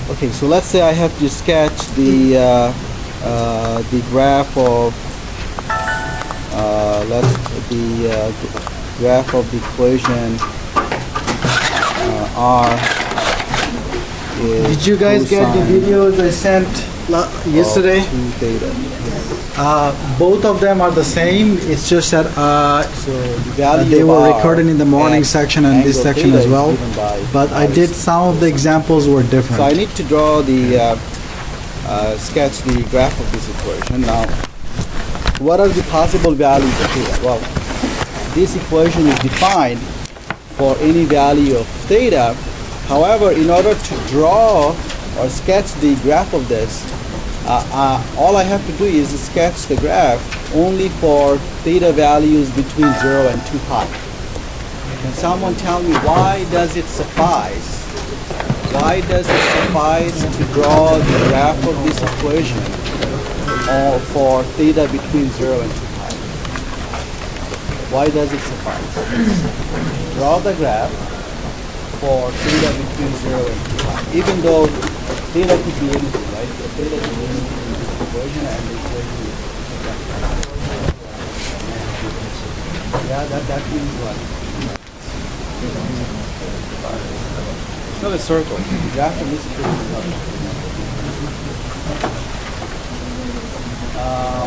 Okay, so let's say I have to sketch the graph of graph of the equation R is. Did you guys get the videos I sent yesterday? Both of them are the same. It's just that they were recorded in the morning section and this section as well. But I did some of the examples were different. So I need to draw the sketch the graph of this equation. Now, what are the possible values of theta? Well, this equation is defined for any value of theta. However, in order to draw or sketch the graph of this, all I have to do is sketch the graph only for theta values between 0 and 2 pi. Can someone tell me why does it suffice? Why does it suffice to draw the graph of this equation for theta between 0 and 2 pi? Why does it suffice? Draw the graph for theta between 0 and 2 pi. Even though theta could be anything, right? The theta could be anything in this equation, and the equation is that means what? It's not a circle. The graph of this equation is not a circle.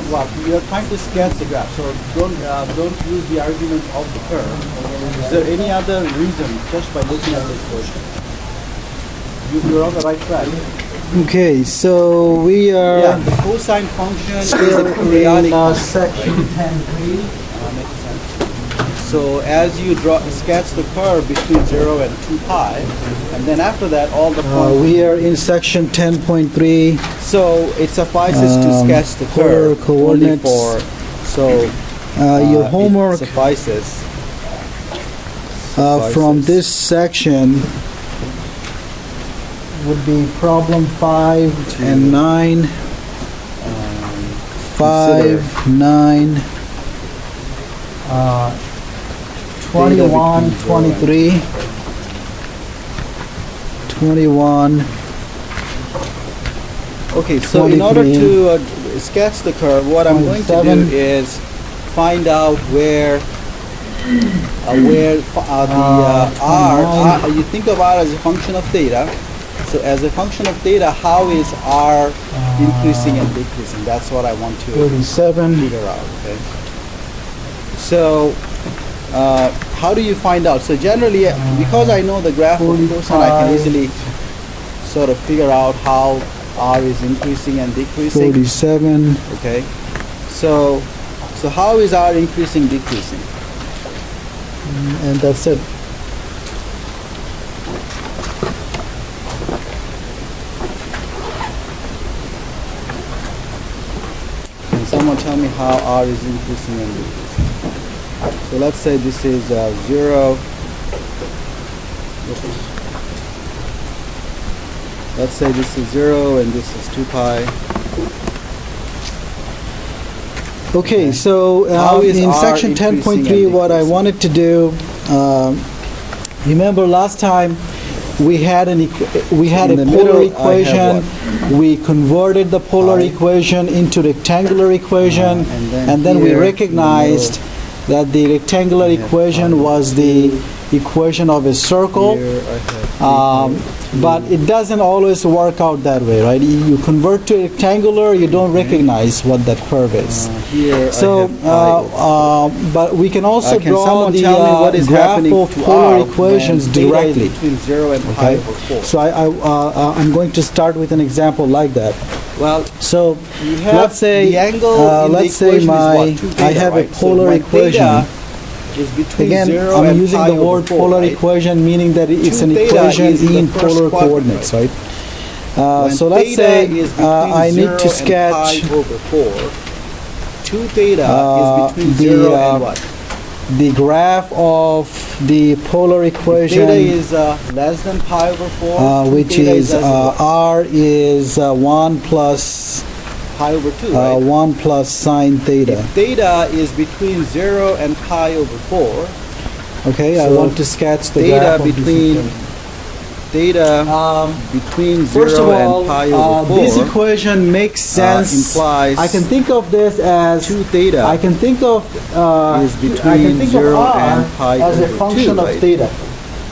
Well, we are trying to sketch the graph, so don't use the argument of the curve. Is there any other reason just by looking at this equation? You're on the right track. Okay, so we are the cosine function still is a periodic in section 10.3. So as you sketch the curve between 0 and 2 pi, and then after that all the points. We are in section 10.3. So it suffices to sketch the curve coordinates. Your homework suffices. From this section would be problem 5 and 9. 5, 9, 21, 23, 21. Okay, so in order to sketch the curve, what I'm going to do is find out where the R, you think of R as a function of theta. So as a function of theta, how is R increasing and decreasing? That's what I want to 37. figure out. Okay. So how do you find out? So generally, because I know the graph of cosine, I can easily sort of figure out how R is increasing and decreasing. 47. Okay. So how is R increasing, decreasing? And that's it. Can someone tell me how R is increasing and decreasing? So let's say this is 0. Let's say this is 0 and this is 2 pi. Okay, so in section 10.3, what I wanted to do, remember last time we had a polar equation. We converted the polar equation into rectangular equation, and then we recognized that the rectangular equation was the equation of a circle. But it doesn't always work out that way, right? You convert to rectangular, you don't recognize what that curve is. But we can also draw the graph of polar equations directly. Between 0 and pi over 4. So I'm going to start with an example like that. Well, so let's say the angle in the equation I have a polar equation. Again, I'm using the word polar equation, meaning that it's an equation in polar coordinates, right? So let's say I need to sketch 2 theta is between 0 and what? The graph of the polar equation. Theta is less than pi over 4. Which is R is 1 plus pi over 2, right? 1 plus sine theta. If theta is between 0 and pi over 4. Okay, so I want to sketch the theta graph between theta between 0 First of all, and pi over 4 this equation makes sense. implies I can think of this as 2 theta I can think of is I can between think 0 of R and pi as a over function 2, of right? theta,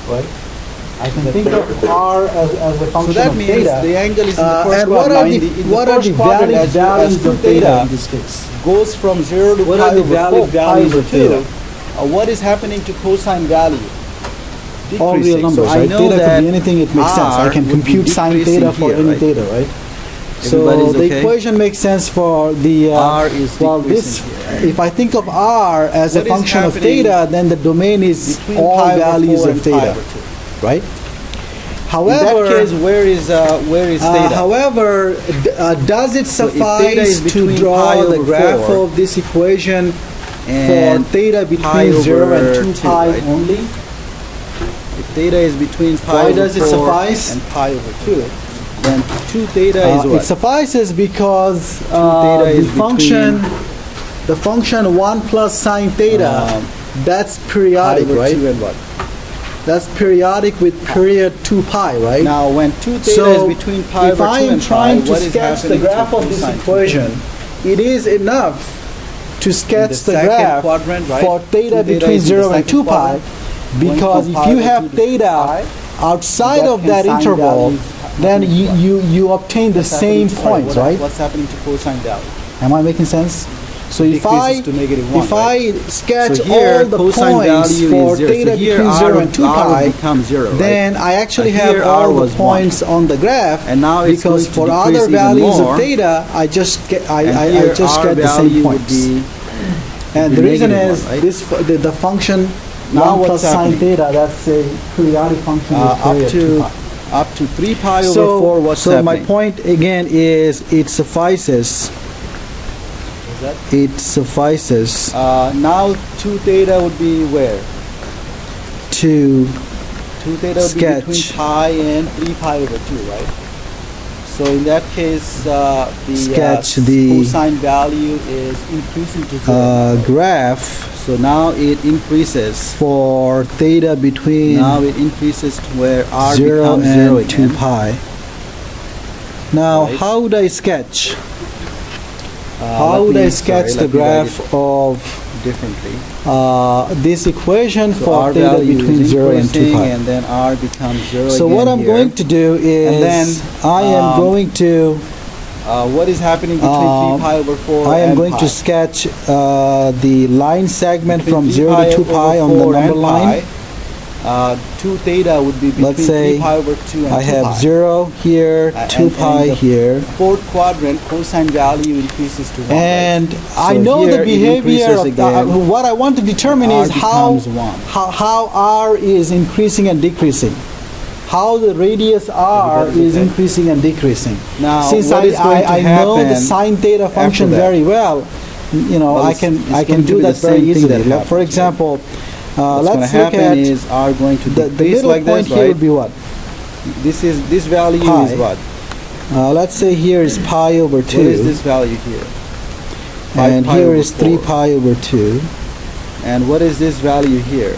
right? I can think of R as a So function that of means theta. the angle is in the first And what are quadrant. the In what are first the quadrant, valid as values 2 of theta theta in this case? goes from 0 to What pi are the over valid 4, pi values over of theta? 2. What is happening to cosine value? All real Decreasing. numbers, So I right? know Theta that could be anything, it makes sense. I R can would be compute sine decreasing theta for here, any right? theta, right? So Everybody's the okay? equation makes sense for the R is well, decreasing this here. if I think of R as a What is function of happening theta, then the domain is Between all pi over values 4 of and pi theta, over 2. right? In However, that case, where is theta? however, does it So if theta is suffice to between draw pi the over graph 4 of this equation and for theta pi between 0 over and 2 2, pi right? only? If theta is between pi Why over does it 4 suffice? and pi over 2, then 2 theta is It what? suffices because theta the is function 1 plus sine theta, that's Pi periodic, over right? 2 and what? That's periodic with period 2 pi, right? Now, when 2 theta So is between pi if over 2 I am and pi, trying to what is sketch the happening to graph of this cosine equation, it is enough to sketch the second graph quadrant, right? for theta 2 theta between is in the 0 and second 2 pi, quadrant. because Going if from you pi over have 2 to theta pi, outside that of that can sine interval, value then happening you obtain the what's happening same to- points, right? What's happening to cosine value? Am I making sense? So if Decreases to negative 1, if I sketch So here, all the cosine points value for is 0. theta So here, between 0 R and 2 R pi, becomes 0, right? then I actually Here, have R all the was 1. points on the graph, And now it's because going to for decrease other even values more. of theta, I just get And I here, just R get the value same would points. be And be the reason negative is one, right? the function Now 1 what's plus sine happening? theta, that's a periodic function with up period 2 to pi. up to 3 pi over So, 4. What's so happening? my point again is it suffices. It suffices Now 2 theta would be where? to 2 theta would sketch. be between pi and 3 pi over 2, right? So in that case, the Sketch the, cosine value is increasing to 0. graph So now it increases. for theta between Now it increases to where R 0 becomes and 0 2 again. pi. Now, Right. how would I sketch? How would I sketch the graph of differently? this equation So for R theta value between is 0 and 2 increasing, pi? and then R becomes 0 So again what I'm here. going to do is And then, I am going to what is happening between 3 pi over 4 I am and going pi? to sketch the line segment Between from 3 0 to 2 over pi on the 4 number and line. pi. 2 theta would be between Let's say 3 pi over 2 and I 2 have pi. 0 here, 2 and pi the here. Fourth quadrant, cosine value increases to 1. And right? I So know here the it behavior increases of again. what I want to determine R is how, becomes 1. how R is increasing and decreasing. How the radius R Everybody's is okay? increasing and decreasing. Now, Since what is going to I know the happen sine theta function that? very well, you know, Well, I it's can going to do be that the very same thing easily. that happens, For right? example, What's going let's to look happen at is R going to the decrease middle like point this, here right? would be what? This value Pi. is what? Let's say here is pi over 2. What is this value here? 5 And pi here over is 3 4. pi over 2. And what is this value here?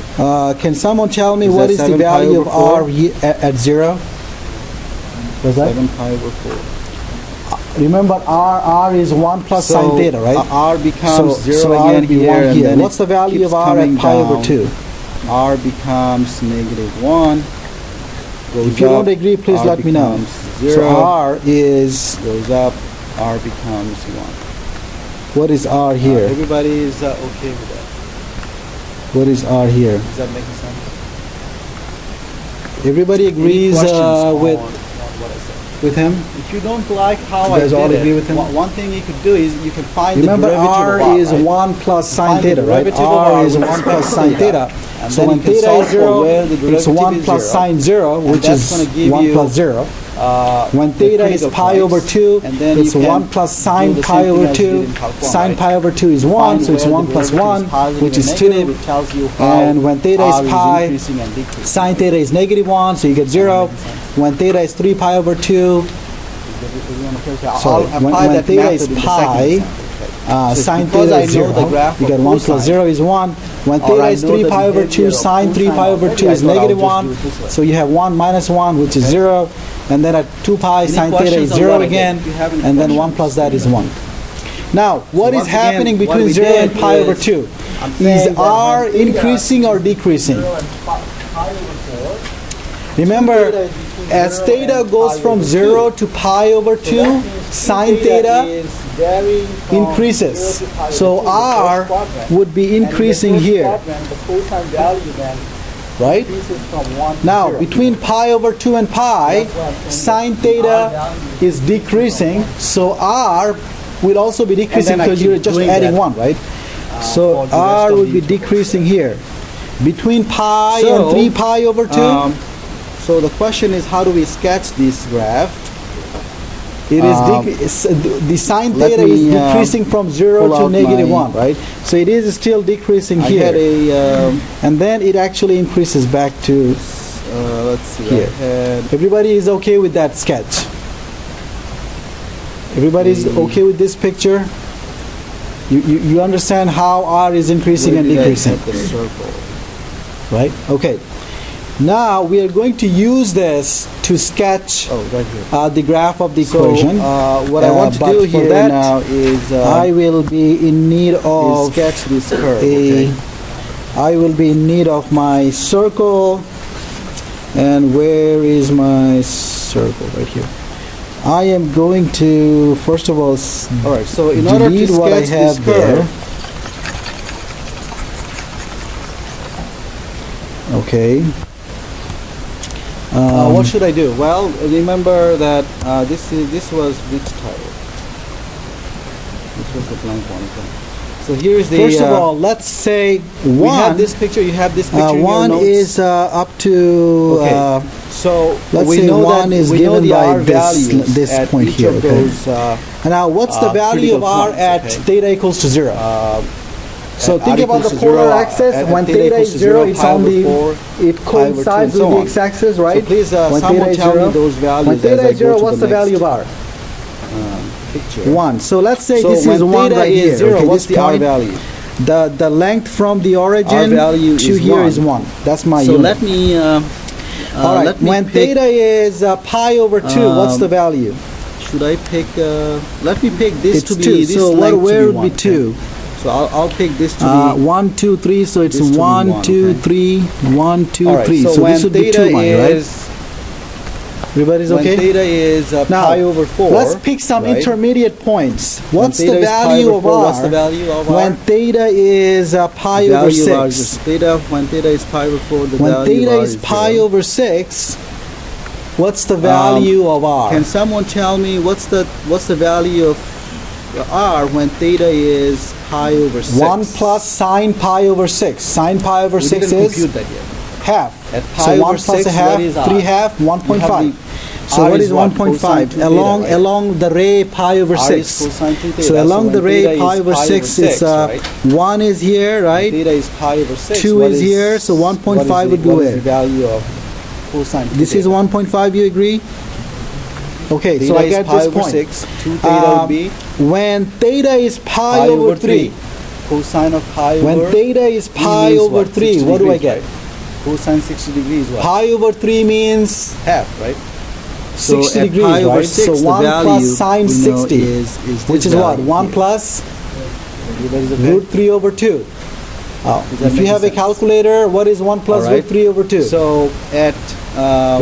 Can someone tell me Is what that is the 7 pi value of over 4? R at 0? Was that? 7 pi over 4. Remember R is 1 plus sine theta, right? R becomes 0 R again would be here. 1 and here. then What's the it value keeps of R at coming pi over down. 2? R becomes negative 1. Goes If you up, don't agree, please R let me know. becomes So 0, R is, goes up, R becomes 1. what is R here? Everybody is okay with that. What is R here? Is that making sense? Everybody agrees Any questions on with what I said? with him? If you don't like how You I guys did all it, agree with him? one thing you could do is you can find Remember the derivative R of R, is right? 1 plus sine Find the theta, right? derivative of R R is with 1 plus respect to sine theta. theta. And So then when you can theta solve is for 0, where the it's derivative 1 is plus 0. sine 0, which that's is gonna give 1 you, plus 0. When the theta is critical pi over points, 2, and then it's you can 1 plus do sine the pi same thing over as you 2. did in Calc 1, Sine right? pi over 2 is 1, Find so it's where 1 the plus derivative 1, is positive which and is negative. 2. It tells you how And when theta is R pi, increasing and decreasing. Sine theta is negative 1, so you get 0. When theta is 3 pi over 2, If you wanna figure out- sorry, I'll apply when that theta method is in the pi, second example. So sine because theta I is know 0. the graph You of get 1 plus cosine, 0 is 1. When or theta I is know 3 the pi over 2, behavior of sine 3 pi cosine over 2 already, I is thought I would negative just 1. do it this way. So you have 1 minus 1, which is 0. And then at 2 pi, Any sine theta questions is on 0 what I did? again. If you have any And then 1 questions, plus that is 1. Now, what is once again, happening what between we 0 and did pi over is, 2? I'm Is saying that r when theta increasing or decreasing? 0 and pi over 4. Remember, Theta is between as 0 theta and goes pi from over 0 to pi over 2, means sine theta theta is varying from increases. 0 to pi over So 2 in the r first quadrant. would be increasing And in the here, first quadrant, the cosine value then right? increases from 1 to Now, 0. between pi over 2 and pi, That's why I'm saying sine that theta R value is decreasing, so r will also be decreasing then I because keep you're just doing adding that, 1, right? for So the r rest of would the be decreasing here. Between pi So, and 3 pi over 2, So the question is, how do we sketch this graph? it is the sine let theta is me, decreasing from 0 pull to out negative my- 1, right? So it is still decreasing I here. had a, And then it actually increases back to let's see, Here. I had, Everybody is okay with that sketch? Everybody is okay with this picture? You understand how r is increasing where and did I decreasing, have the circle? right? Okay. Now we are going to use this to sketch Oh, right here. the graph of the So, equation. what I want to but do for here that, now is, I will be in need is of sketch this curve, a. okay? I will be in need of my circle. And where is my circle? Right here. I am going to first of all All right, so in order to delete what I sketch this have there. curve, Okay. what should I do? Well, remember that this was which tile? This was the blank one. Okay. So here's the. First of all, let's say we have one. this picture. You have this picture in your One notes. is up to. Okay. So let's we say know one that is we know given the by R values this at point each here. of Okay. those. Now, what's the value of critical r points, at okay? theta equals to 0? So At think r about equals the to 0, polar axis. at When theta theta equals is to 0, it's pi on over the. 4, It pi over 2, coincides and so with the on. x-axis, So right? please, When someone theta is tell 0, me those values when as theta I is 0, go to what's the the value of next r? picture. 1. So let's say So this is when 1 theta right is here. 0, okay, what's this the R point, value? the length from the origin value to is here 1. is 1. That's my So unit. let me. All right. Let me When pick, theta is pi over 2, what's the value? should I pick? Let me pick this It's to 2. be. This So length where to be would be 2? So I'll pick this to be. 1, 2, 3. So it's this to be 1, 1, 2, okay. 3, 1, 2, All right. 3. So, So when this would be theta 2, right? is Everybody's when okay? theta is Now, pi over 4. let's pick some right? intermediate points. When What's theta the is pi value over of 4, r? What's the value of When r? theta is pi The over value of r is 6. when theta is pi over 4, the When value theta of r is pi 0. over 6, what's the value of r? Can someone tell me what's the value of r when theta is pi over 6? 1 plus sine pi over 6. Sine pi over We 6 didn't is compute that yet. half. At pi So over 1 plus 6, a half, what is r? 3 half, You 1.5. have So r what is is what? 1.5? Cosine 2 theta, Along right? along the ray pi over R 6. is cosine 2 theta. So along when the ray theta pi is over 6 is right? 1 is here, right? Theta is pi over 6. 2 What is here, so 1.5 would be what is where? the value of cosine 2 This is theta? 1.5, you agree? Okay, Theta so I is get pi this over point. 6. 2 theta would be When theta is pi over 3, Cosine of pi when over theta is pi means over what? 3, 60 what do I degrees, get? right? Cosine 60 degrees what? Pi over 3 means half, right? 60 at degrees, pi over right? 6, So the 1 plus value sine we know 60, is which this is what? value 1 here. plus Everybody's okay? root 3 over 2. Oh, Does that if you make have a sense? calculator, what is 1 plus All right. root 3 over 2? So at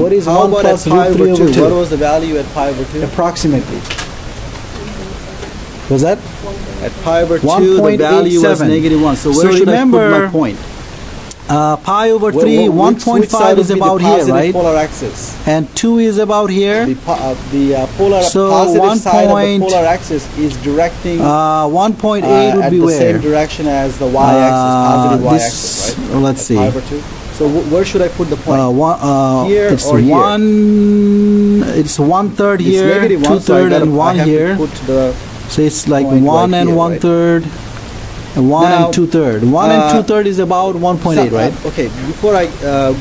What is how 1 about plus at pi root 3 over over 2? 2? What was the value at pi over 2? Approximately. Was that? At pi over 2, the value was 1.87. negative 1. So So where should I put remember, my point? Pi over Wh- 3, wh- which 1.5 side is would be the about here, positive right? polar axis. And 2 is about here. The polar So positive 1 side of the point- polar axis is directing 1.8 would at be the where? same direction as the y-axis, positive this- y-axis, right? let's At see. pi over 2. So where should I put the point? Here it's or here? It's 1/3 It's here, negative 1, so 2/3 and I 1 have here. to put the So it's like point 1 right and here, 1/3, and 1 Now, and 2/3. 1 and 2/3 is about 1.8, right? Okay, before I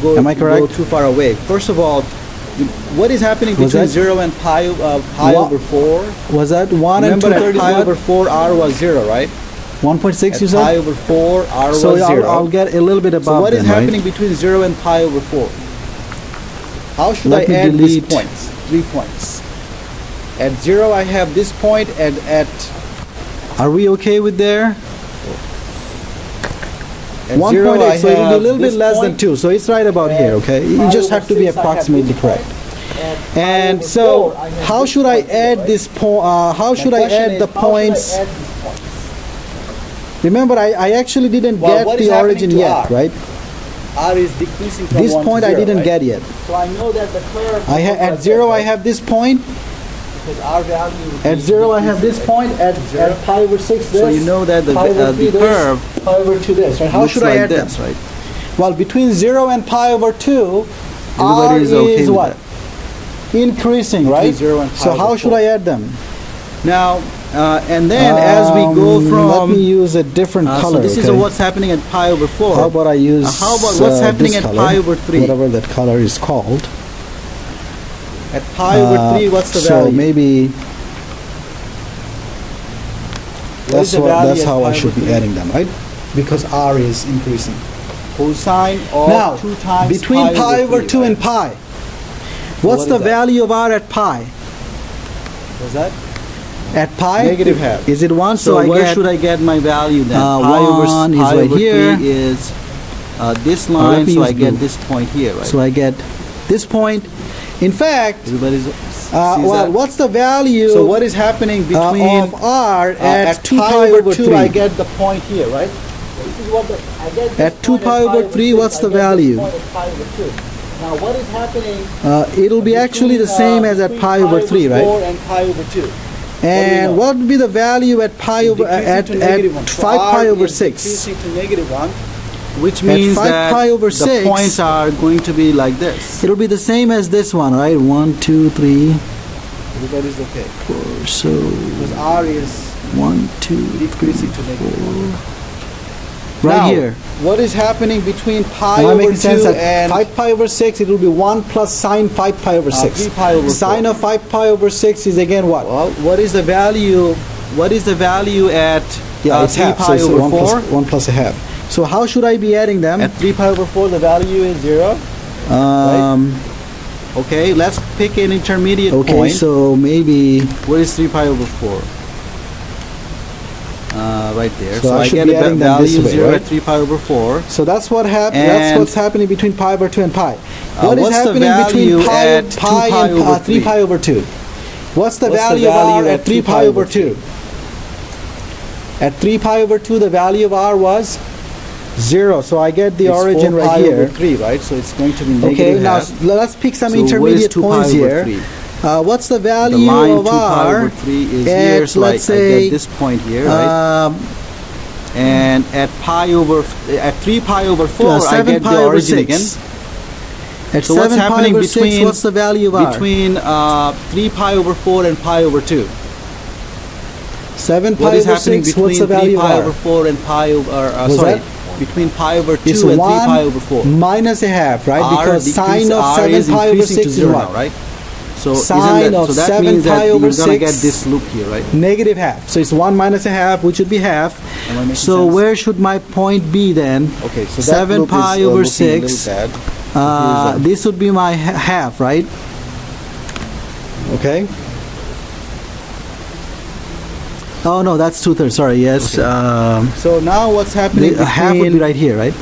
go, Am I correct? go too far away, first of all, What is happening Was between that- 0 and pi Wha- over 4? Was that 1 and Remember 2/3 at pi is over what? 4, r was 0, right? 1.6 you At pi said? over 4, r was So 0. I'll get a little bit above So what is then, right? happening between 0 and pi over 4? How should Let I me add these delete- points? 3 points. At 0 I have this point, and at Are we okay with there? At 1.8, 0 I so it'll be a have little bit this less than point. 2. So it's right about here, okay? You Pi just over have to be 6, I have approximately this correct. point, and pi And over so, 4, I have how this should I point here, add right? this point? How should I question add is, the How should I points? add these points? Remember, I actually didn't Well, get what is the happening origin to yet, R? right? R is decreasing from This 1 point to I 0, didn't right? get yet. So I know that the curve. At 0 I have this point. because R value. would At be 0 I have this decreasing, point. At pi over 6 this. So you know that the, pi over 3 the this, curve pi over 2 this. Right? How looks should I like add this, them? right? Well, between 0 and pi over 2, R Everybody is okay is with what? Increasing, right? 0 and pi So how over should 4. I add them? Now, and then as we go Let me from... use a different color. so this is okay? what's happening at pi over 4. How about I use how about what's happening this at color, pi over 3? whatever that color is called. At pi over 3, what's the so value? maybe What is the value that's at how pi I should over be 3? adding them, right? Because R is increasing. Cosine of Now, 2 times between pi over 3, 2 right? and pi, what's what the is that? value of R at pi? Was that? At pi? Negative half. Is it 1? So I where get, should I get my value then? pi over 1 is pi right over here. 3 is this let line, me so use I get blue. this point here, right? So I get this point. In fact, Everybody's sees that? what's the value So what is happening between of R at 2 pi pi over 2, 3? I get the point here, right? This is what I get this At 2 point pi over 3, 6, what's I the get this value? point at pi over 2. Now what is happening? It'll be actually the same as at between pi over 3, right? 4 and pi over 2. And know? what would be the value at pi over at Decreasing to -1. So 5 pi R over is 6? decreasing to -1, which means 5 that pi over the 6, points are going to be like this. It'll be the same as this one, right? 1, 2, 3, Everybody's okay. 4. So Because R is 1, 2, decreasing to -1. right Now, here. What is happening between pi Am I over making 2 sense? At and 5 pi over 6, it will be 1 plus sine 5 pi over 6. 3 pi over 4. Sine of 5 pi over 6 is again what? Well, what is the value? What is the value at It's 3 half, so pi it's over 1 4? plus, 1 plus a half. So how should I be adding them? At 3 pi over 4, the value is 0. Okay, let's pick an intermediate Okay, point. so maybe What is 3 pi over 4? Right there. So I I should get be a adding them value this way, 0 right? at 3 pi over 4. so that's what happens. And- That's what's happening between pi over 2 and pi. What is what's the happening value between pi, at 2 pi pi and over 3 pi over 2? What's the What's the value of value R at at 3 2 pi pi over over 2? At 3 pi over 2, the value of R was 0. So I get the It's origin 4 right pi here. over 3, right? So it's going to be Okay, negative now half. let's pick some So what is intermediate 2 pi points over here. 3? What's the The value line 2 of pi R over 3 is at, here, so let's I say, get this point here, right? And at 3 pi over 4, I 7 get pi the over origin 6. again. At So what's 7 pi happening over 6, between what's the value of R? between 3 pi over 4 and pi over 2? 7 pi What is over happening 6, what's between the 3 value of pi R? over 4 and pi over Was sorry, that? between pi over 2 It's and 3 1 pi over 4? minus a half, right? R Because sine of R 7 is pi over increasing 6 to is 0 what? now, right? So Sine isn't that, of so that 7 means that pi you're over gonna get 6. this loop here, right? Negative half. So it's 1 minus a half, which would be half. Am I making So sense? where should my point be then? Okay, so 7 that loop pi is, over looking a little 6. bad. This would be my half, right? Okay. Oh no, that's 2/3. Sorry, yes. So now what's happening Half would be between right here, right?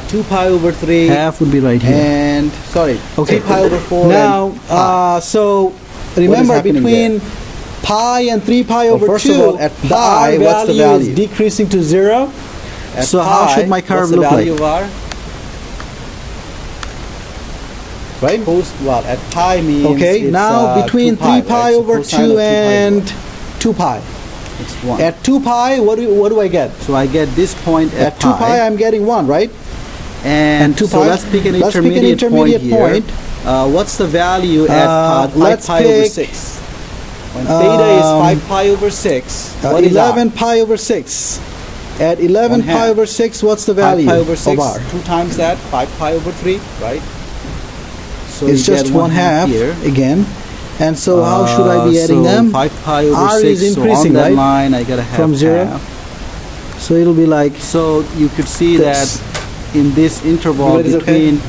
2 pi over 3 Half would be right here. and, sorry, Okay. 3 pi over 4 Now, and pi. so remember happening between pi and 3 pi Well, over first 2, of all, at the pi, R what's the value is value? decreasing to 0. At So how pi, should my curve what's the look value like? of R? Right? Well, at pi means Okay, it's, now between 2 3 pi right? So over cosine of 2 2 pi and 2 pi. it's 1. At 2 pi, what do I get? So I get this point At 2 pi, I'm getting 1, right? and 2 so pi? let's pick an Let's pick an intermediate, intermediate point here. What's the value at 5 let's pi over pick, 6? When theta is 5 pi over 6, what is 11 R? pi over 6. At 11 1 half. pi over 6, what's the 5 value pi over 6, of R? 2 times that, 5 pi over 3, right? So it's you just get 1/2 here. again. And so how should I be adding so them? 5 pi over R 6, is increasing, so on that right? line I gotta have From 0. half. So it'll be like So you could see this. that in this interval Everybody's okay? between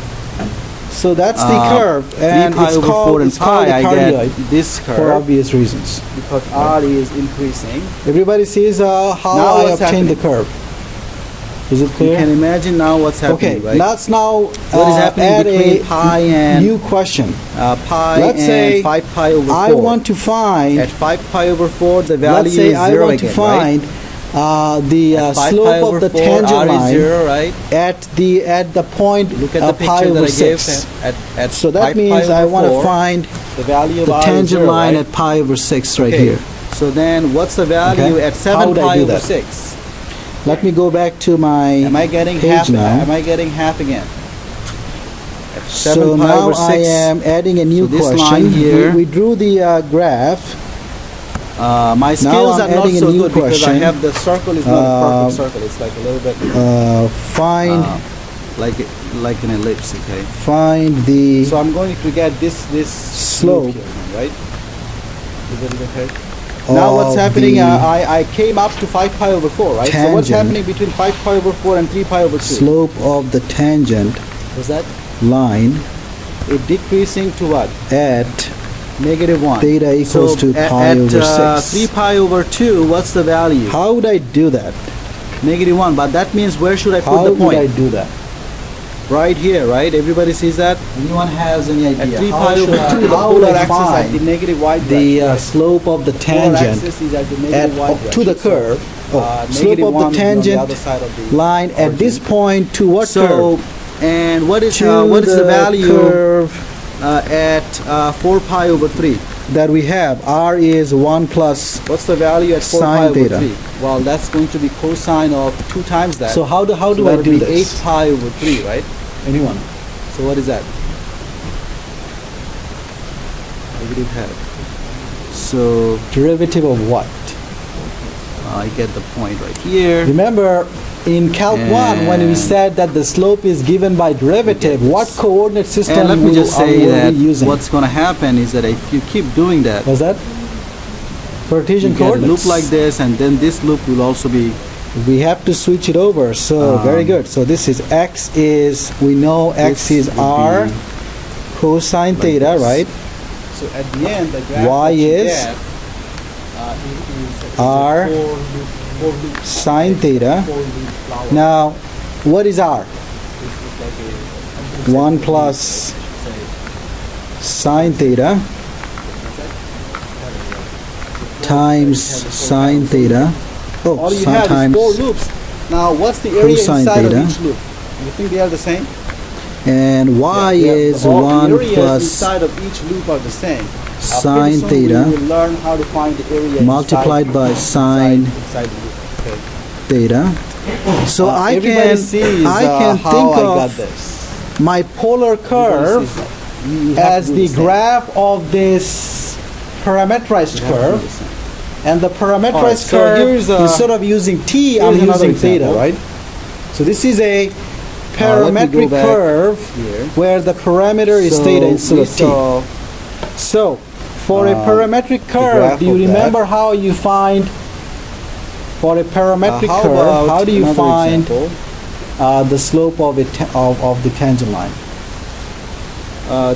so that's the curve, 3 and pi it's over called 4 and it's called pi, the I cardioid get this for curve obvious reasons. because R is increasing. Everybody sees how Now I what's obtained the happening? curve. Is it You clear? can imagine now what's happening, Okay, right? let's now What is happening add between a pi and new question. pi Let's and say 5 pi over 4? I want to find. At 5 pi over 4, the value Let's say is I 0 want again, to find the right? At 5 pi slope over of the 4, tangent R is line 0, right? at the point Look at the pi picture over that I gave. 6. At So 5 that pi means I over want to 4, find the value of the R is tangent 0, line right? at pi over 6 right Okay, here. So then what's the value Okay. at How 7 would I pi do over that? 6? Let me go back to my Am I getting page half now. Am I getting half again? At 7 So pi now over 6. I am adding a new So this question. line here- We drew the graph. My skills I'm are not adding a so new good because I question. have the circle is not a perfect circle. It's like a little bit Find like an ellipse, okay? find the So I'm going to get this Slope. slope here, right? Is it okay? Now what's of happening? the I came up to 5 pi over 4, right? So what's tangent. happening between 5 pi over 4 and 3 pi over 2? slope of the tangent Was that line it decreasing to what? at -1. theta equals to pi over 6. 3 pi over 2, what's the value? How would I do that? -1. But that means where should I put How the would I point? do that? Right here, right? Everybody sees that? Anyone has any At idea? 3 How pi should over I- 2, the how would polar I axis at find the negative y the direction. slope of the Polar tangent axis is at the at negative y to the direction. curve? So, Slope of -1 the will be on tangent other side of the line at this origin. point to what So, curve? and what is To the value curve at 4 pi over 3? that we have. R is 1 plus. What's the value at 4 pi Sine over theta. 3? Well, that's going to be cosine of 2 times that. So how do So I that'll do be this? 8 pi over 3, right? Anyone? So what is that? Negative half. So Derivative of what? I get the point right here. Remember, in Calc 1, when we And- said that the slope is given by derivative, what coordinate system And let me just say were that we using? what's going to happen is that if you keep doing that, Was that? Cartesian you get a coordinates. loop like this, and then this loop will also be We have to switch it over. So very good. So this is x is, we know x This is would r be cosine like theta, this. right? So at the end, the graph Y that you is get, is R a four loop sine theta. flower. Now, what is r? This is like a 1 plus say, sine theta times sine theta. Oh, all you sine have is times 4 loops. Now, what's the area cosine inside theta. of each loop? You think they are the same? and y Yeah, is all 1 the areas plus inside of each loop are the same. sine Pretty soon theta we will learn how to find the area multiplied by sine inside the loop. Okay. theta. So I everybody can sees can how think I got of this. my polar Everybody curve sees that. You have as to do the same. graph of this parametrized You have to do curve, the same. and the parametrized Alright, so curve, here's, instead of using t, I'm here's another using theta, example. right? So this is a Let me parametric go back curve here. where the parameter is So theta instead we of t. saw So, for a parametric curve, graph do you of that. remember how you find, for a parametric how curve, about how do you another find example? the slope of, of the tangent line?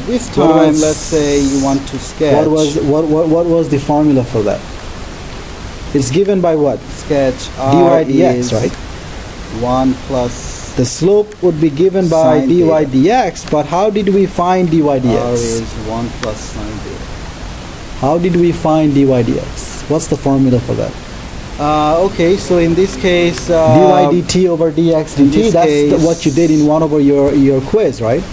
This What time, was- let's say you want to sketch. What was the formula for that? It's given by what? sketch dy r dx, is right? 1 plus The slope would be given by Sine dy theta. dx, but how did we find dy r dx? is 1 plus sine theta. How did we find dy dx? What's the formula for that? Okay, so in this case, dy dt over dx in dt, this that's case- what you did in one over your quiz, right?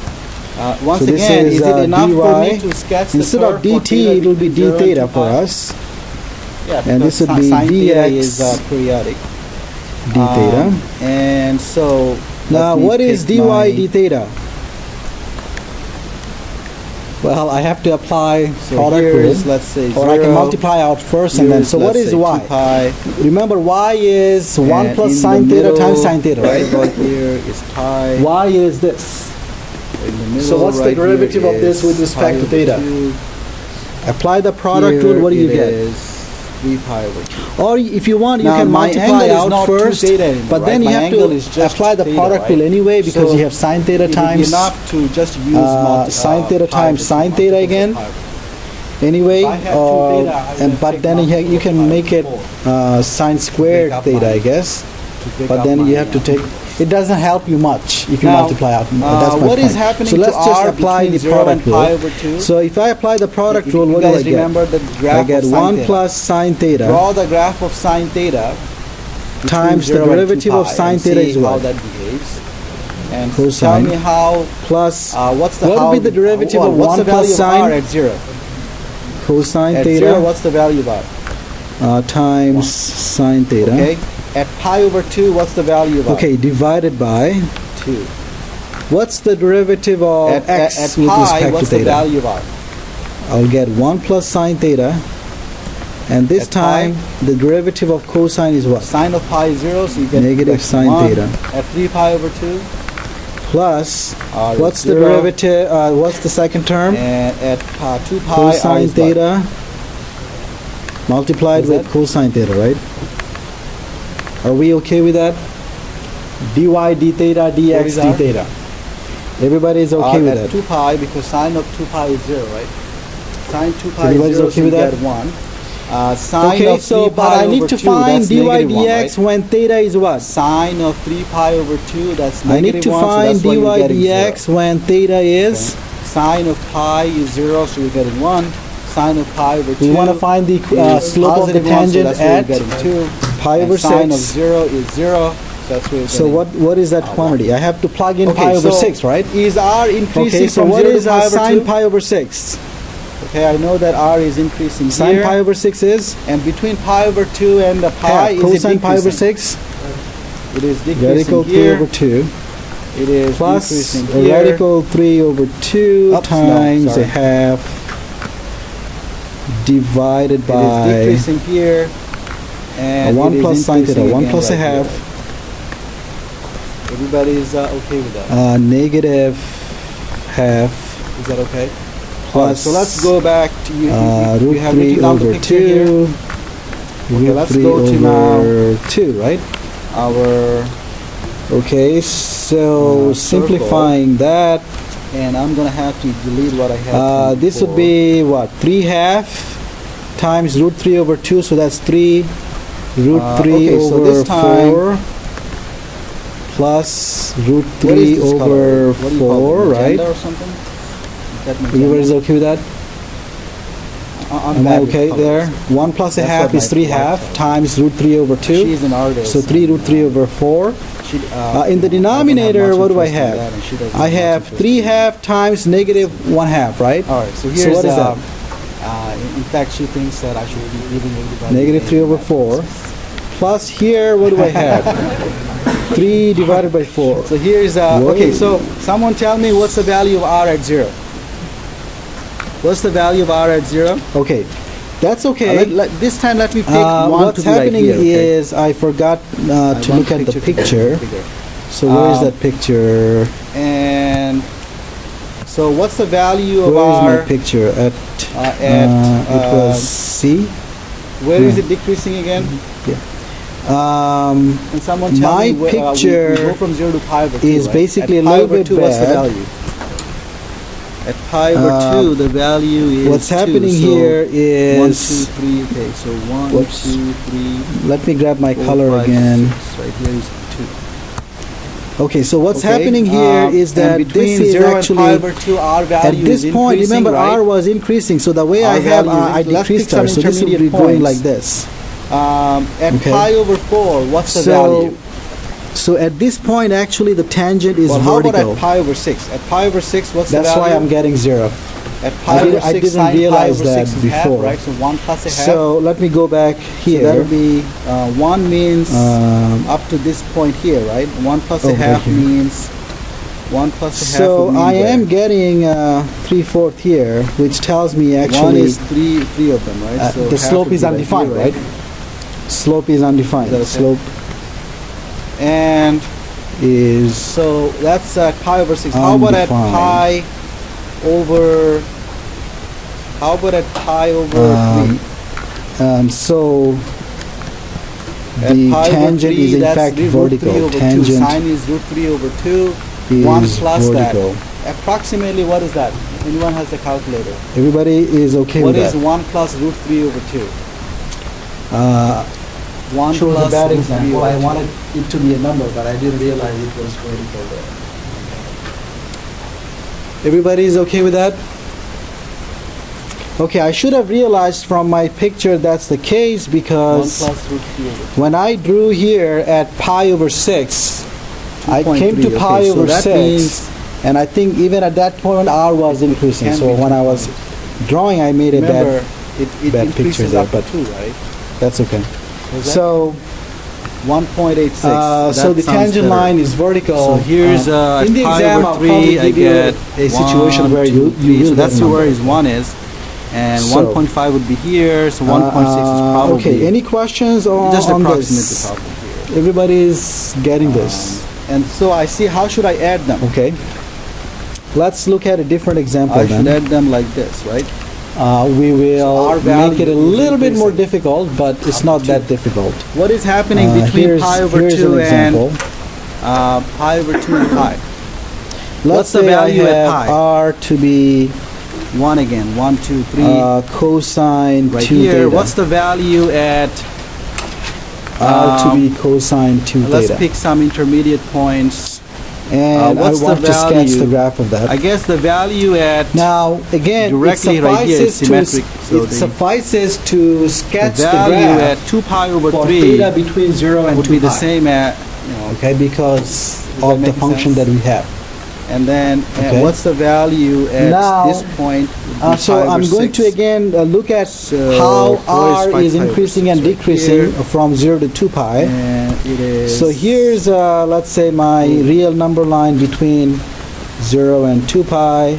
once So this again, is, is it enough for dy. me to sketch Instead the of curve for dt, theta it will be between 0 d and theta 2 for pi? us, Yeah, and this because would be sine theta dx is periodic. d theta. And so Now, let me what is pick dy my- d theta? Well, I have to apply So product here rule, is, let's say, or I can 0. multiply out first and Here then. is, So what let's is say, 2 y? pi. Remember, y is 1 And plus in sine the theta middle, times sine theta, right? Right here is pi. Y is this. In the middle. So what's the right derivative here of this with is respect to pi over theta? 2. Apply the product Here rule, what do you it get? is 3 pi over 2. Or if you want, you Now, can my multiply angle is out not 2 first, theta anymore, but then right? you My have angle is to just apply the theta, product right? rule anyway because So you have sine theta It would be times enough to just use sine theta pi times over sine 2 theta multiples of again. pi over 2. anyway, If I had 2 theta, I would but take then multiples you of can pi make it over 4 sine squared up theta, my- I guess. to break But up then my, you have to take. It doesn't help you much if you Now, multiply out. That's my what is point. happening So let's to just r apply between the 0 and product pi rule. over 2? So if I apply the product If rule, you what do I guys get? remember the graph I get of sine 1 theta. plus sine theta Draw the graph of sine theta between times the 0 and 2 derivative of pi sine and theta see is how what? that behaves. And Cosine. tell me how. Plus What's the what how, would be the derivative of what's 1 the value plus of r sine at 0? cosine At theta 0, what's the value of r? times sine theta? Okay. At pi over 2, what's the value of r? Okay, divided by 2. what's the derivative of At x with pi, respect to what's the theta? value of r? I'll get 1 plus sine theta, and this At pi? time the derivative of cosine is what? Sine of pi is 0, so you get Negative like sine 1. theta. At 3 pi over 2, Plus, r is what's the 0. derivative? What's the second term? And at 2 pi, r Cosine is what? theta multiplied Is with that- cosine theta, right? Are we okay with that? dy d theta What dx is d R? theta. Everybody is okay with at that. 2 pi, because sine of 2 pi is 0, right? Sine 2 pi Everybody's is 0, okay so you with that? get 1. Sine Okay, of 3 so but pi I need over to 2, find that's dy negative 1, dx right? when theta is what? Sine of 3 pi over 2, that's I negative need to 1, so find that's why dy you're getting 0. dx when theta is. Sine of pi is 0, so you're getting 1. Sine of pi over 2 We want to find the is slope of the positive 1, so tangent that's where at you're getting 2. pi And over sine of 6. 0 is 0, so that's where you're So getting what is that quantity? I have to plug in pi over 6, right? Is r increasing Okay, so from what 0 is to pi over sine 2? pi over 6? Okay, I know that r is increasing Sine here. pi over 6 is And between pi over 2 and the pi, half. is it Cosine pi over decreasing? 6, It is radical decreasing 3 here. over 2, It is plus increasing a here. radical 3 over 2 Oops, no, times sorry. a half divided It is by decreasing here. And 1 it is plus sine theta, increasing 1 again plus a right half, here. Everybody is okay with that. negative half Is that okay? plus So let's go back to you. root you have 3 written down the over picture here. 2, root let's 3 go to over 2, right? Our Okay, so circle. simplifying that, and I'm gonna have to delete what I had. from this would before. be what? 3 half times root 3 over 2, so that's 3 root 3 okay, so over this time- 4 plus root What is 3 this color? over What do you call 4, it, right? magenta or something? Is that magenta? Everybody's okay with that? I'm Am I bad with okay colors. there? 1 plus a That's half what is my 3 wife half told me. times root 3 over 2. She's an artist. So 3 root 3 over 4. She, In the I don't have denominator, much what do I interest in have? that, and she doesn't I much have interest 3 in that. half times negative 1 half, right? All right, so here's So what is that? in fact, she thinks that I should be giving everybody Negative 3 over 4. Plus here, what do I have? 3 divided by 4. So here's Whoa. okay. So someone tell me what's the value of r at 0? What's the value of r at 0? Okay, that's okay. This time, let me pick one What's to be right happening here, okay? is I forgot I to want look at the to be picture. bigger. So where is Um, that picture? And so what's the value of Where is my r picture? At it was C. where is it decreasing again? Um, Can someone tell My me where, picture we go from 0 to pi over 2, is right? basically At a pi little over bit 2, what's the bad. value? At pi over 2, the value is what's 2, happening so here 1, 2, is 3. Okay, so 1, Whoops. 2, 3, let me grab my 4, color 5, again. 6. Right here is 2. Okay, so what's Okay, happening here is and that between this is 0 and pi actually over 2, r value at this is point. increasing, Remember, right? R was increasing, so the way R I have value is I let's pick decreased some R, so this would be intermediate going points. like this. At Okay. pi over 4, what's the So, value? so at this point, actually, the tangent is Well, how about vertical. at pi over 6? At pi over 6, what's That's the value? why I'm getting 0. At pi over 6, I didn't sine realize pi over that 6 is before. half, right? So 1 plus a half. So let me go back So here. that'll be 1 means up to this point here, right? 1 plus a Over half here. means 1 plus a half. So would mean I where? am getting 3/4 here, which tells me 1 actually is three of them, right? So the half slope would is be right undefined, here, right? Slope is undefined. Is that okay? Slope. And is So that's at pi over 6. How about at pi undefined. over? How about at pi over 3? So At the pi over tangent 3, is in that's fact root 3 vertical. over 2. Tangent Sine is root 3 over 2. is 1 plus vertical. that. Approximately, what is that? Anyone has the calculator? Everybody is okay What with is that? 1 plus root 3 over 2? 1 Chose a plus bad root 3 example. over I 2. wanted it to be a number, but I didn't realize it was vertical there. Everybody is okay with that? Okay, I should have realized from my picture that's the case 1 because plus root 3 over 2. when I drew here at pi over 6, I came to 2.3, pi okay, so over that 6, means and I think even at that point R was increasing. can So be when I was drawing, I made a remember, bad. it bad picture increases there, up but to 2, right? That's okay. Was that So 1.86. so the That sounds tangent better. line is vertical. So here's in the pi exam, over I'll 3, probably I give you get a situation 1, where 2, you 3. will So get that's a where number. his 1 is. And So, 1.5 would be here, so 1.6 is probably okay, any questions on, just on approximate this? the problem here. Everybody is getting this. And so I see, how should I add them? Okay. Let's look at a different example I should then. add them like this, right? We So our will value make it a is little bit more increasing. difficult, but it's not that difficult. What is happening between here's, pi over here's 2 an and example. pi over 2 and pi? Let's What's the say value I at have pi? R to be 1 again, 1, 2, 3. cosine Right 2 here, theta. what's the value at, R to be cosine 2 let's theta. pick some intermediate points. And I what's the want to sketch value? the graph of that. I guess the value at Now, again, Directly it right here, it's suffices, symmetric, so it the- suffices to sketch the the value at graph 2 pi over for 3 theta between 0 and would 2 be the pi. same at, Okay, because that of the make function sense? that we have. and then Okay. what's the value at Now, this point? Would be So 5 or I'm going 6. to again look at So how where is R 5 is pi over increasing 6? and Right decreasing here. from 0 to 2 pi. And it is. So here's, let's say, my real number line between 0 and 2 pi.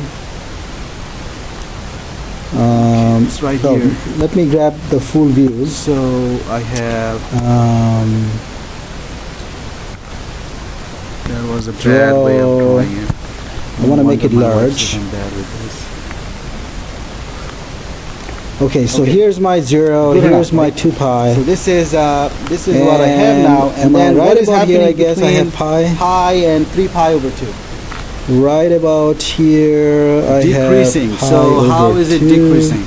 It's right so here. let me grab the full views. So I have. That was a bad way of drawing it. I want to make it No wonder my wife's large. getting bad with this. Okay, so Okay. here's my 0, Good here's enough, my right? 2 pi. So this is what I have now, and am I then right what is about here? happening I guess I between have pi. pi and 3 pi over 2? Right about here, I Decreasing. have pi So how over is it 2. decreasing?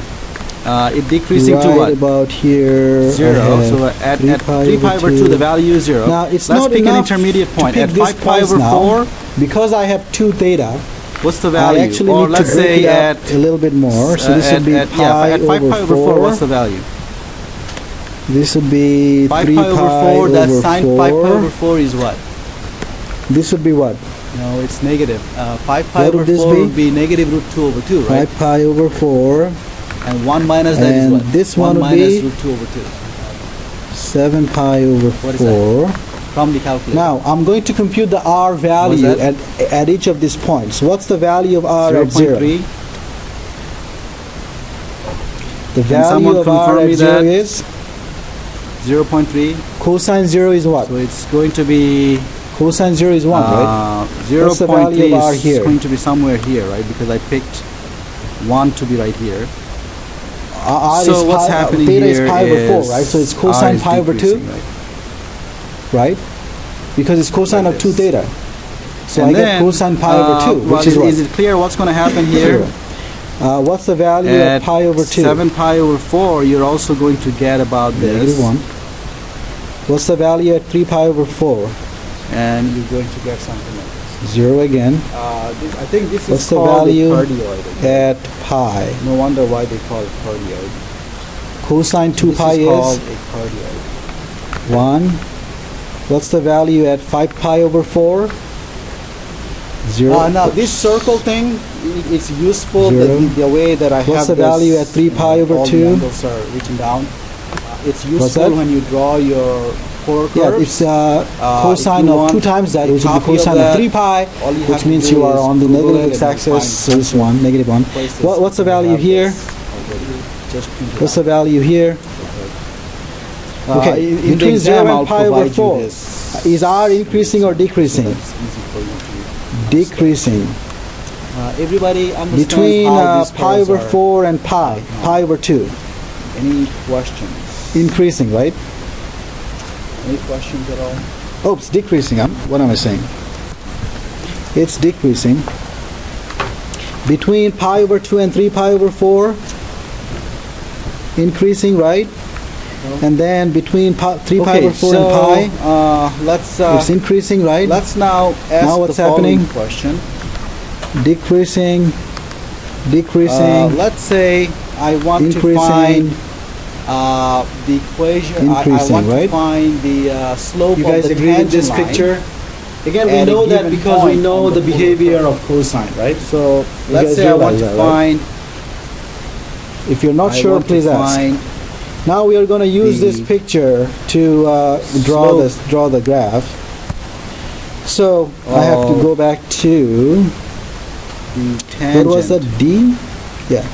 It decreasing right to what? about here, 0. I have So at 3 3 pi over 2, the value is 0. Now it's Let's not pick an enough intermediate to point. pick At this 5 pi points over now, 4, because I have 2 theta. what's the I value? actually Or need let's to break say it at up a little bit more. So this would be at 5 pi over 4, what's the value? This would be 5 3 pi over 4, that's over sine 5 pi over 4 is what? This would be what? No, it's negative. 5 pi What over would this 4 be? would be negative root 2 over 2, right? 5 pi over 4, And 1 minus that is And what? this 1 one would minus be- root 2 over 2 7 pi over What is 4. from the calculator. Now, I'm going to compute the R value that? at each of these points. What's the value of R at 0? 0.3. The Can value someone of R confirm at me 0 that? is? 0.3. Cosine 0 is what? So it's going to be Cosine 0 is 1, right? 0.3 What's the value of R is here? going to be somewhere here, right? Because I picked 1 to be right here. R So is what's pi, happening theta here is pi over 4, is right? So it's R cosine is pi over 2, decreasing, right? right? Because it's cosine Like of 2 this. theta. So And I get then, cosine pi over 2, well, which is what? Is it clear what's going to happen here? What's the value At of pi over 2? 7 pi over 4, you're also going to get about this. Negative 1. What's the value at 3 pi over 4? And you're going to get something like this. 0 again. I think this What's is the called value a cardioid. Okay? at pi? No wonder why they call it cardioid. Cosine 2 This pi is called is a cardioid. 1. What's the value at 5 pi over 4? 0. Now this circle thing, it's useful Zero. the way that I have What's the this, value at 3 pi over all 2? The angles are reaching down. It's What's useful that? when you draw your polar Yeah, curves. it's if cosine you of want 2 times that, a which is the copy of cosine of that, 3 pi, all you have which to means do you are is on the Google negative it and x-axis, find so it's 1, negative 1. places What's the you value have here? this already. Just print it What's the out. value here? Okay, in the between 0 exam, and I'll pi over provide you 4. this Is R increasing or decreasing? It's easy for you to Decreasing. everybody understands Between how these pi curves over are. 4 and pi over 2. Any questions? Increasing, right? Any questions at all? Oops, decreasing. What am I saying? It's decreasing. Between pi over 2 and 3 pi over 4, increasing, right? And then between 3 pi over 4 and pi, let's it's increasing, right? let's now ask Now what's the following happening? question. Decreasing, decreasing, Let's say I want to increasing. find the equation. I Increasing, want right? to find the slope You of guys the agree with tangent this line. picture? Again, we at a know that given because we point know on the the polar behavior curve. of cosine, right? So You let's guys say I want realize to that, right? find. If you're not I sure, want to please ask. find Now we are going to use this the picture to draw the graph. So I have to of go back to the tangent what was that, D? Yeah,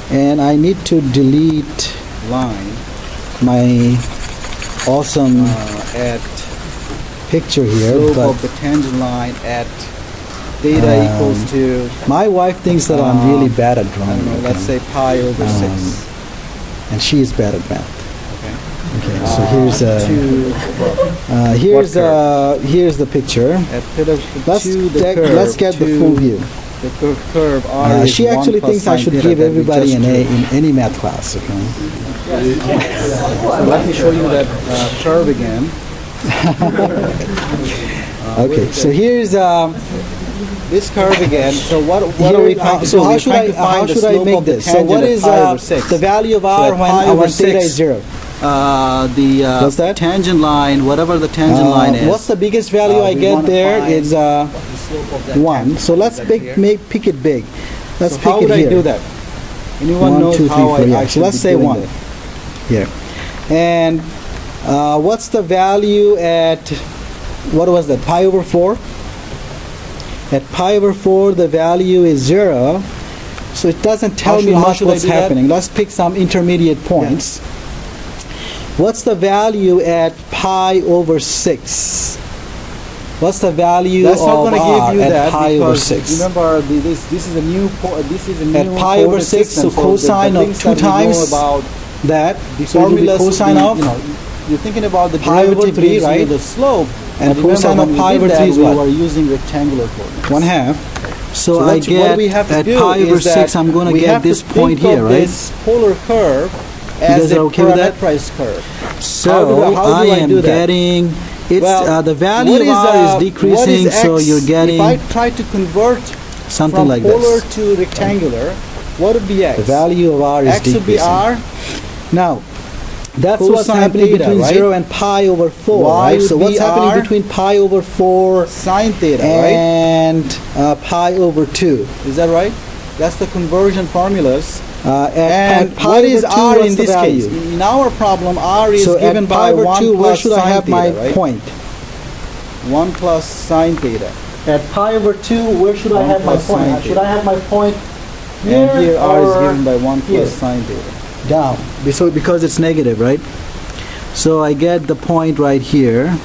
and I need to delete line my awesome at picture here. slope But of the tangent line at theta equals to, my wife thinks that I'm really bad at I drawing. don't know, let's okay? say pi over 6. And she is bad at math. Okay. Okay, so here's here's the picture. At theta Let's to the curve. let's get the to full view. The curve R is She 1 actually plus thinks I sine should theta give that we everybody just an A drew. in any math class. Okay. So let me show you that curve again. Okay. So here's This curve again. So what are here, we trying to so do? how We're should trying I to find how the should I slope make of the this? So tangent what at is pi over 6. the value of R at pi over when theta 6, is 0? What's that? Tangent line, whatever the tangent line is. What's the biggest value I we get wanna there find is the slope of that 1. tangent So line. let's Is that clear? pick it big. Let's So pick how it would here. I do that? Anyone 1, knows 2, 3, how 4. I Yeah. So should let's be say doing 1 that? here. And what's the value at, what was that, pi over 4? At pi over 4, the value is 0. So it doesn't tell me how much should I what's do that? happening. Let's pick some intermediate points. What's the value at pi over 6? What's the value That's of not going to R give you at that pi over because 6? remember this is a new At pi over 6, so cosine of 2 times about that, the so it will be formulas cosine of, you're thinking about the pi over derivative 3, gives you right? the slope, And but remember cosine when of we pi did over that, 3 is we what? were using rectangular coordinates. 1/2. So So I what get we have to at do pi over is 6, that I'm going to we get have to this point think here, of right? This polar curve guys as a are okay with that? parametrized curve. So how do I I am do that? getting, it's Well, the value what of R is what decreasing, so X? you're getting If I try to convert something from like polar this. to rectangular, what would be X? The value of R is X would be decreasing. R. Now, that's what's Cosine happening theta, between right? 0 and pi over 4, Y right? So would what's be happening R. between pi over 4 Sine theta, right? and pi over 2? Is that right? That's the conversion formulas. At And pi what over is 2, R what's in the this value? case? In our problem, R is So given at by pi over 1 2, where plus should I sine have my theta, right? point? 1 plus sine theta. At pi over 2, where should I 1 have my plus point? sine Should I have my point And here R is or given by 1 here? plus sine theta. Down. So because it's negative, right? So I get the point right here.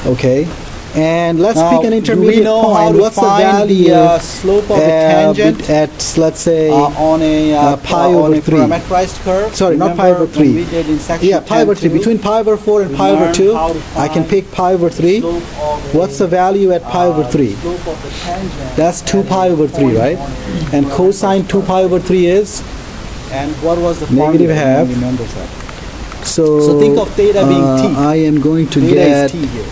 Okay. And let's Now, pick an do intermediate we know point. how to What's the find value the slope of the tangent at, let's say, on a pi on over a 3. parametrized curve? Sorry, not pi Remember over 3. when we did in section yeah, pi over 3. 10.2, Between pi over 4 and we pi over learned 2, how to I can find pick pi over 3. slope of What's the value at pi over 3? slope of the tangent That's 2 at pi a over 3, point right? on a And cosine 2 pi over 3 is? And what was the Negative formula? half. Anyone remembers that? So think of theta being t. I am going to Theta get, is t here.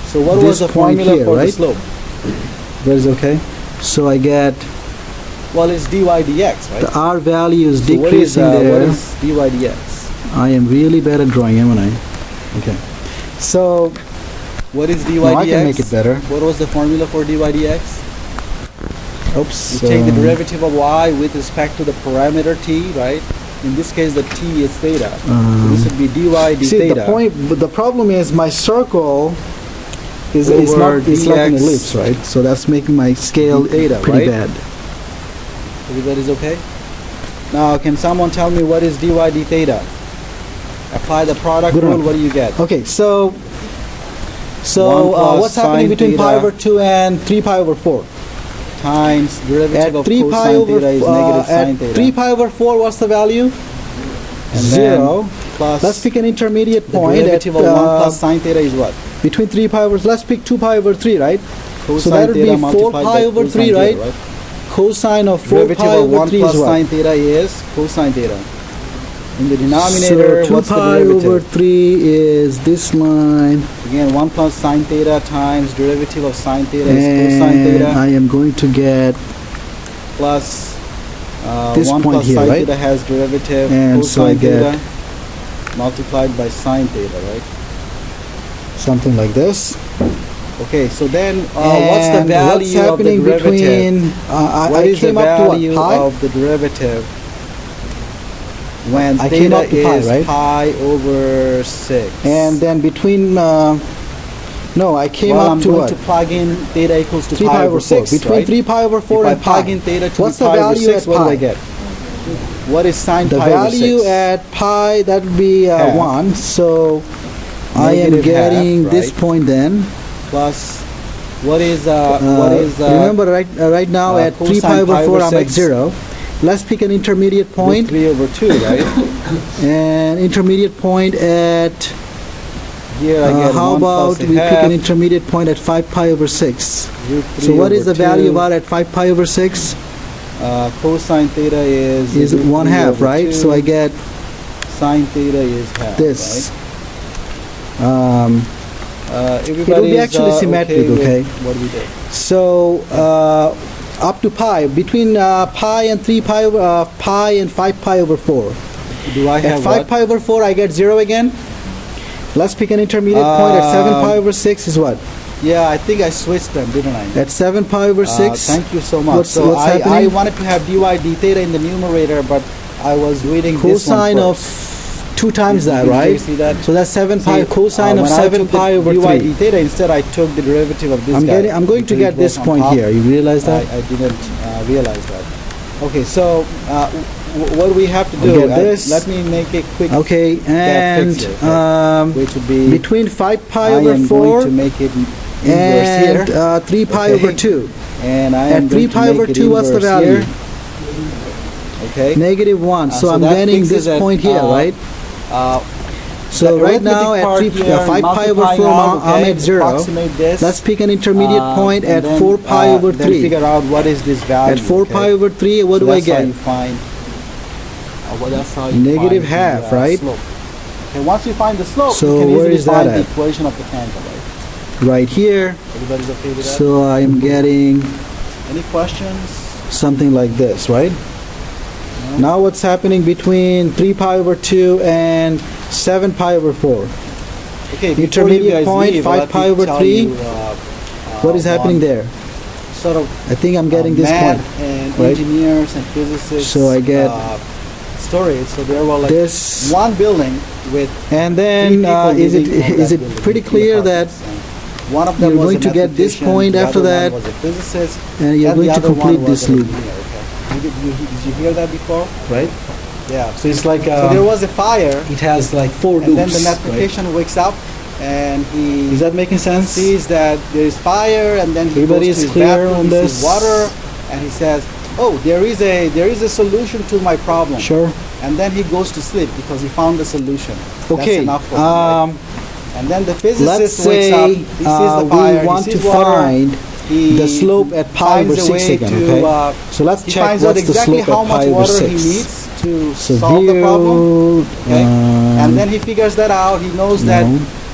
So what this was the point formula here, for the right? slope? that is okay. So I get, Well, it's dy dx, right? the R value is So what is, decreasing what there. is dy dx? I am really bad at drawing, haven't I? Okay. So, What is dy no, dx? I can make it better. What was the formula for dy dx? Oops. You take the derivative of y with respect to the parameter t, right? In this case, the t is theta. So this would be dy d See, theta. the point, but the problem is my circle is Over not, it's like an dx ellipse, right? So that's making my scale d theta, pretty right? bad. Everybody's okay? Now, can someone tell me what is dy d theta apply the product Good rule, enough. what do you get? Okay, so 1 plus what's happening sine between pi theta over 2 and 3 pi over 4? times derivative At of 3 pi cosine over theta is negative sine at theta. 3 pi over 4, what's the value? And 0. then plus Let's pick an intermediate the point at, derivative of 1 plus sine theta is what? between 3 pi over. Let's pick 2 pi over 3, right? Cosine So that would be theta 4 multiplied pi by over cosine 3, theta, right? Cosine of 4 Derivative pi of over 1 3 plus is what? sine theta is cosine theta. In the So denominator, 2 what's the pi over derivative? 3 is this line, Again, 1 plus sine theta times derivative of sine theta is cosine and theta I am going to get plus this 1 point plus here, sine right? theta has derivative And so I cosine get- theta multiplied by sine theta, right? something like this. Okay, so then what's the And value what's of the happening derivative? between, What I is the came up to what, value pi? of the derivative when I came theta up to pi, is right? pi over 6? And then between, no, I came well, up I'm to going what? to plug in theta equals to 3 pi over 6, Between right? 3 pi over 4 if I and plug pi. in theta to What's be the pi over value 6, at what do I pi? get? What is sine The pi over value 6? at pi, that would be Half. 1. So I am Negative half, getting this right? point then. Plus, what is remember, right now at 3 pi cosine over pi 4, over I'm at 6? 0. Let's pick an intermediate point. 3 over 2, right? And intermediate point at, Here I get how 1 about plus a we pick an half, intermediate point at 5 pi over 6. root 3 So what is over the value 2. about at 5 pi over 6? Cosine theta is root 1 3 half, over right? 2. So I get Sine theta is half, this. right? It will be actually symmetric, okay? What we did. So up to pi, between pi and 3 pi, pi and 5 pi over 4. Do I At have 5 what? pi over 4, I get 0 again. Let's pick an intermediate point at 7 pi over 6 is what? Yeah, I think I switched them, didn't I? At 7 pi over 6. Thank you so much. What's- so what's I happening? wanted to have dy d theta in the numerator, but I was reading this one Cosine of first. 2 times Did that, you right? see that? So that's 7 pi, See, cosine of when I 7 took the pi over dy 3. d theta, instead I took the derivative of this guy. I'm going to because get it was this on point top. here. You realize that? I didn't realize that. Okay, so what we have to I'll do, get this. let me make a quick Okay, and fix it, okay? which would be between 5 pi I over am 4 going to make it inverse here. and 3 pi Okay. over 2. And I At am 3 going pi to over make it 2, what's the inverse value? here. Okay. Negative 1. So so I'm that getting fixes this it. point here, right? Uh, So the right now arithmetic at part 3, here, 5 pi over 4, multiplying out, I'm okay, at 0. approximate this. Let's pick an intermediate point and at then, 4 pi over then 3. figure out what is this value. At 4 okay? pi over 3, what So do I that's how get? you find, well, that's how you Negative find half, the, right? slope. Okay, once you find the slope, So you can where easily is that find at? the equation of the tangent, right? Right here. Everybody's okay with that? So I'm getting Any questions? something like this, right? No? Now what's happening between 3 pi over 2 and 7 pi over 4? Okay, before Intermediate you guys point, leave, 5 let pi me over tell 3. you, What is happening one there? Sort of I think I'm getting this math point. and right? engineers and physicists. So I get stories. So there were like this. one building with And 3 then people is it living on is that it building, pretty 3 clear that apartments. And one of them you're was going a to get this mathematician, point the after other that, one was a physicist, and you're and going the to other one complete was this an loop, engineer, okay? Did you hear that before? right? Yeah. So it's like So there was a fire, it has like 4 and then the mathematician wakes up and he Is that making sense? sees that there is fire, and then he Everybody goes to is his clear bathroom, on he this? sees water, and he says, "Oh, there is a solution to my problem." Sure. And then he goes to sleep because he found the solution. Okay. That's enough for him, right? And then the Let's physicist wakes up, say he sees the fire, we want he to sees water, find he the slope at pi finds over a 6 way again, to, okay? So let's he check finds out what's the exactly slope how at much pi over water 6. he needs to So solve the problem. Okay. um, And then he figures that out. He knows that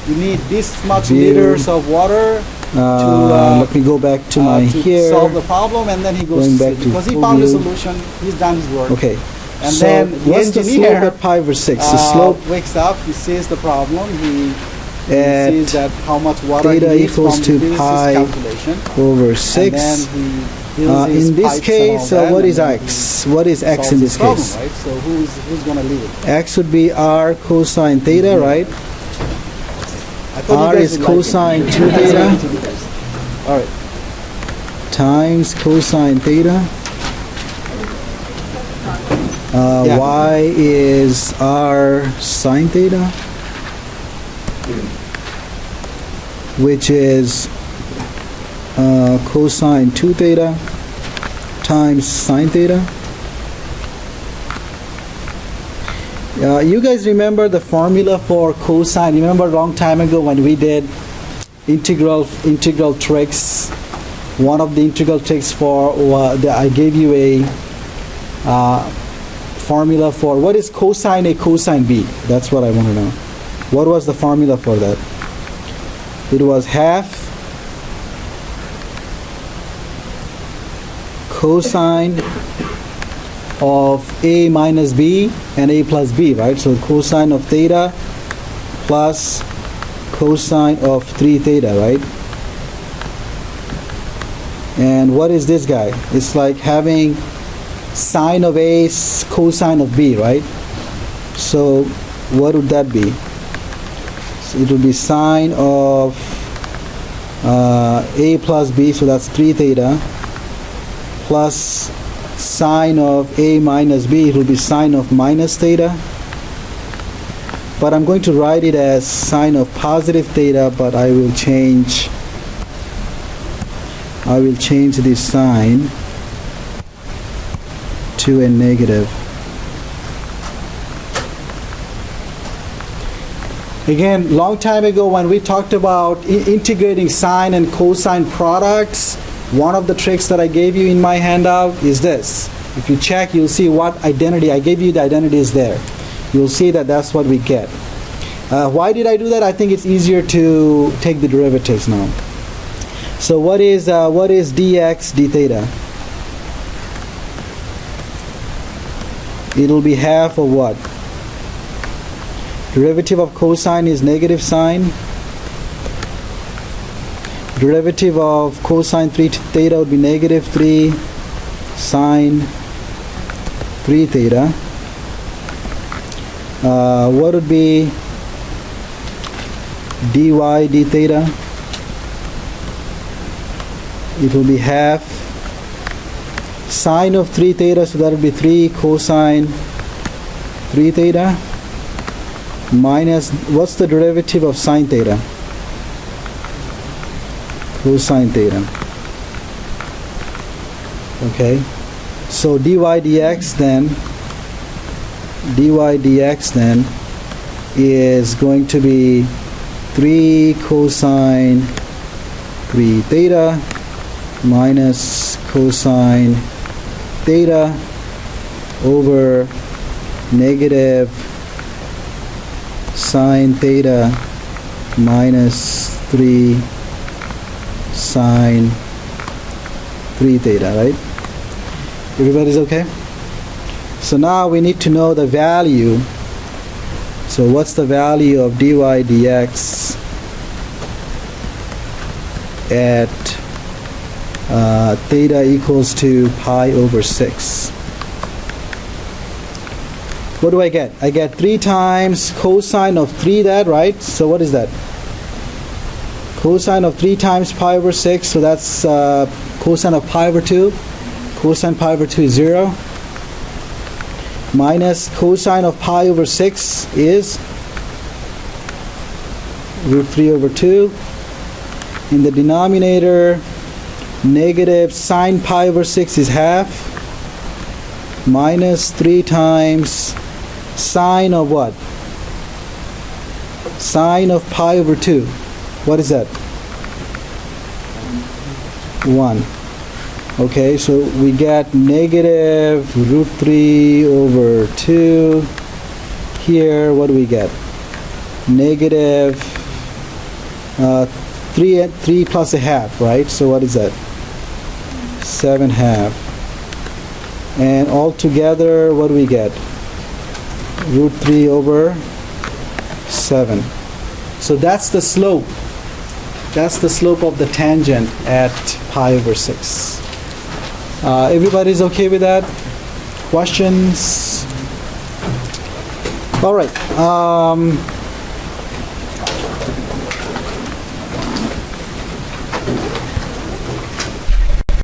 you need this much View. liters of water let me go back to my to here. solve the problem, and then he goes Going to back sleep to because he full found the view. solution. He's done his work. Okay. And so then the what's the slope engineer at pi over 6? The slope wakes up, he sees the problem, he at sees that how much water he theta needs equals from to the physicist's pi calculation. over And 6. then he fills his In this pipes and case, all that, what and is then x? What is he x solves in his this problem, case? right? So who's going to lead it? X would be r cosine theta, right? I thought R you guys is would like it. cosine 2 That's theta what you guys. All right. times cosine theta Yeah. Y is r sine theta, which is cosine 2 theta times sine theta. You guys remember the formula for cosine? Remember a long time ago when we did integral tricks? One of the integral tricks for I gave you a formula for what is cosine A, cosine B. That's what I want to know. What was the formula for that? It was half cosine of A minus B and A plus B, right? So cosine of theta plus cosine of 3 theta, right? And what is this guy? It's like having sine of A, cosine of B, right? So what would that be? So it would be sine of A plus B, so that's 3 theta, plus sine of A minus B, it will be sine of minus theta. But I'm going to write it as sine of positive theta, but I will change this sign to a negative. Again, long time ago when we talked about integrating sine and cosine products, one of the tricks that I gave you in my handout is this. If you check, you'll see what identity, I gave you the identities there. You'll see that that's what we get. Why did I do that? I think it's easier to take the derivatives now. So what is dx d theta? It'll be half of what? Derivative of cosine is negative sine. Derivative of cosine 3 theta would be negative 3 sine 3 theta. What would be dy d theta? It will be half sine of 3 theta, so that would be 3 cosine 3 theta minus, what's the derivative of sine theta? Cosine theta. Okay, so dy dx then is going to be 3 cosine 3 theta minus cosine theta over negative sine theta minus 3 sine 3 theta, right? Everybody's okay? So now we need to know the value. So what's the value of dy dx at theta equals to pi over 6? What do I get? I get 3 times cosine of 3 that, right? So what is that? Cosine of 3 times pi over 6, so that's cosine of pi over 2. Cosine pi over 2 is 0. Minus cosine of pi over 6 is root 3 over 2. In the denominator, negative sine pi over 6 is half. Minus 3 times sine of what? Sine of pi over 2. What is that? 1. Okay, so we get negative root 3 over 2. Here, what do we get? Negative 3 plus a half, right? So what is that? 7 half. And all together, what do we get? Root 3 over 7. So that's the slope. That's the slope of the tangent at pi over 6. Everybody's okay with that? Questions? All right.